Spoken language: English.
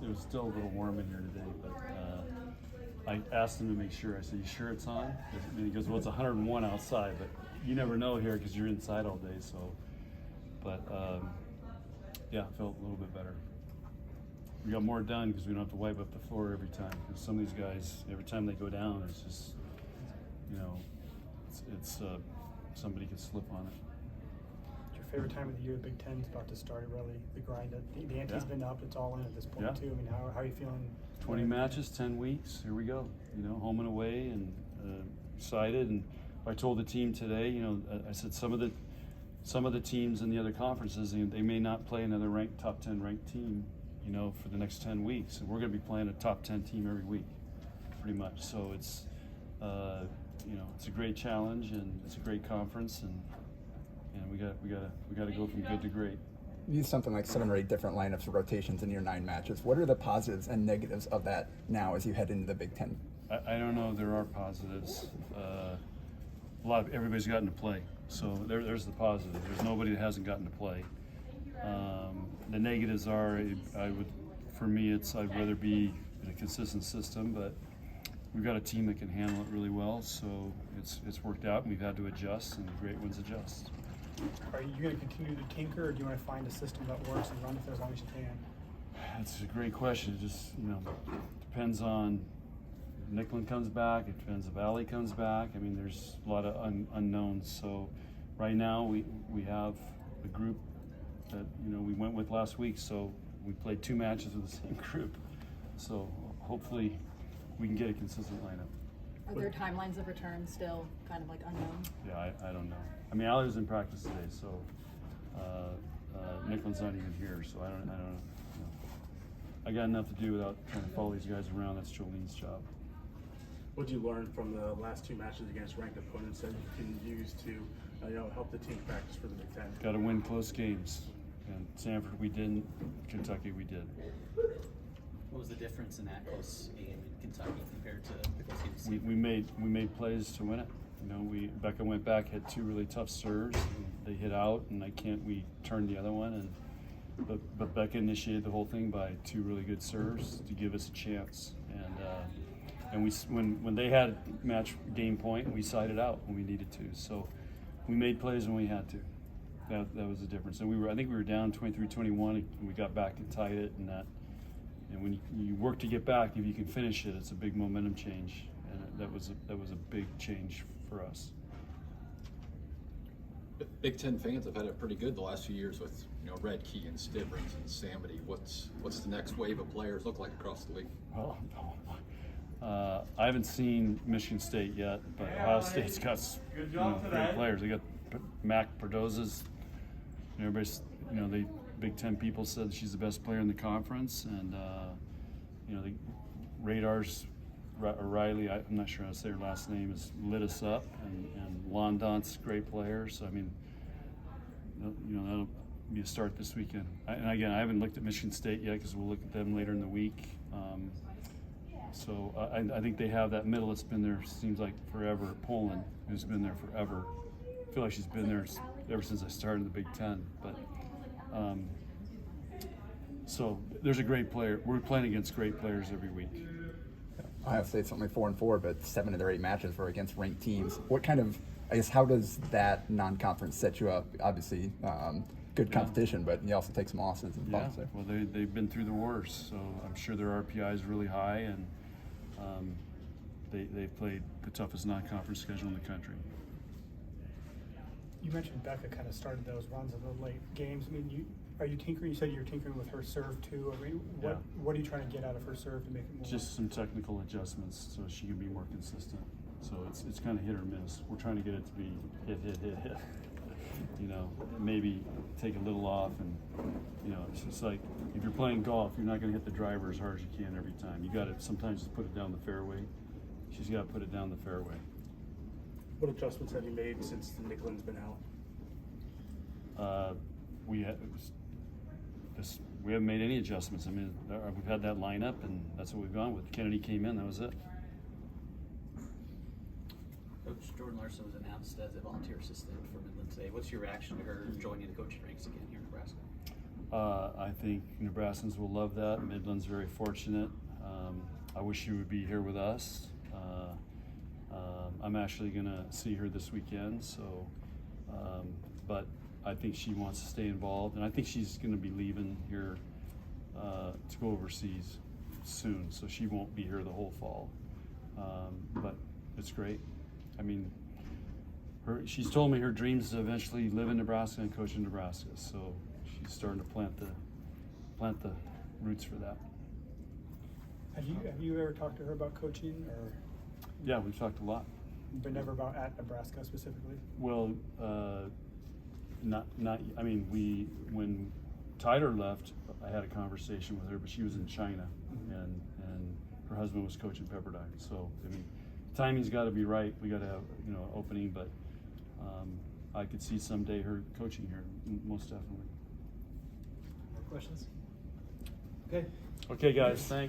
was still a little warm in here today, but I asked him to make sure. I said, "You sure it's on?" And he goes, "Well, it's 101 outside, but you never know here because you're inside all day." So, but yeah, I felt a little bit better. We got more done because we don't have to wipe up the floor every time. Because some of these guys, every time they go down, it's just, it's somebody could slip on it. Your favorite time of the year, the Big Ten's about to start. Really, the grind. The ante's been up. It's all in at this point too. I mean, how are you feeling? 20 matches, 10 weeks. Here we go. Home and away, and excited. And I told the team today. I said some of the teams in the other conferences, they may not play another top 10 ranked team, for the next 10 weeks. And we're going to be playing a top 10 team every week, pretty much. So it's, it's a great challenge, and it's a great conference, and we got to go from good to great. You use something like 7 or 8 different lineups or rotations in your 9 matches. What are the positives and negatives of that now as you head into the Big Ten? I don't know. There are positives. Everybody's gotten to play, so there's the positive. There's nobody that hasn't gotten to play. The negatives are, I'd rather be in a consistent system, but we've got a team that can handle it really well, so it's worked out, and we've had to adjust, and the great ones adjust. Are you going to continue to tinker, or do you want to find a system that works and run with it as long as you can? That's a great question. It just, depends on if Nicklin comes back, it depends if Allie comes back. I mean, there's a lot of unknowns. So right now we have the group that, we went with last week, so we played 2 matches with the same group. So hopefully we can get a consistent lineup. Are there timelines of return still kind of like unknown? Yeah, I don't know. I mean, Allie was in practice today, so Nicklin's not even here, so I don't know. I got enough to do without trying to follow these guys around. That's Jolene's job. What did you learn from the last 2 matches against ranked opponents that you can use to help the team practice for the Big Ten? Got to win close games. And Sanford we didn't, Kentucky we did. What was the difference in that close game in Kentucky compared to the close game? We made plays to win it. Becca went back, hit 2 really tough serves. And they hit out, and we turned the other one. But Becca initiated the whole thing by 2 really good serves to give us a chance. And when they had match game point, we sided out when we needed to. So we made plays when we had to. That was the difference. And I think we were down 23-21, and we got back and tied it. And when you work to get back, if you can finish it, it's a big momentum change. And that was a big change for us. Big Ten fans have had it pretty good the last few years with Red Key and Stivrins and Samity. What's the next wave of players look like across the league? Well, I haven't seen Michigan State yet, but Ohio State's got great players. They got Mac Perdoza's. Everybody's the Big Ten people said she's the best player in the conference, and the Radar's Riley. I'm not sure how to say her last name. Has lit us up, and London's a great player. So I mean, that'll be a start this weekend. And again, I haven't looked at Michigan State yet because we'll look at them later in the week. So I think they have that middle that's been there, seems like forever. Poland, who's been there forever. I feel like she's been there ever since I started in the Big Ten. But so there's a great player. We're playing against great players every week. Ohio State's only 4-4, but 7 of their 8 matches were against ranked teams. What kind of, how does that non-conference set you up? Obviously, good competition, but you also take some losses and bumps there. Well, they've been through the wars, so I'm sure their RPI is really high, and they've played the toughest non-conference schedule in the country. You mentioned Becca kind of started those runs in the late games. I mean, are you tinkering? You said you're tinkering with her serve too. I mean, what are you trying to get out of her serve to make it more? Just some technical adjustments so she can be more consistent. So it's kind of hit or miss. We're trying to get it to be hit. Maybe take a little off, and it's just like if you're playing golf, you're not going to hit the driver as hard as you can every time. You got to sometimes just put it down the fairway. She's got to put it down the fairway. What adjustments have you made since Nicklin's been out? We haven't made any adjustments. I mean, we've had that lineup, and that's what we've gone with. Kennedy came in, that was it. Coach Jordan Larson was announced as a volunteer assistant for Midland today. What's your reaction to her joining the coaching ranks again here in Nebraska? I think Nebraskans will love that. Midland's very fortunate. I wish she would be here with us. I'm actually going to see her this weekend, so, but I think she wants to stay involved, and I think she's going to be leaving here to go overseas soon, so she won't be here the whole fall. But it's great. I mean, she's told me her dreams is to eventually live in Nebraska and coach in Nebraska, so she's starting to plant the roots for that. Have you ever talked to her about coaching, or Yeah, we've talked a lot. but never about at Nebraska specifically? Well, not. I mean, when Tyler left, I had a conversation with her, but she was in China, and her husband was coaching Pepperdine. So I mean, timing's got to be right. We got to have opening, but I could see someday her coaching here, most definitely. More questions? Okay. Okay, guys, thanks.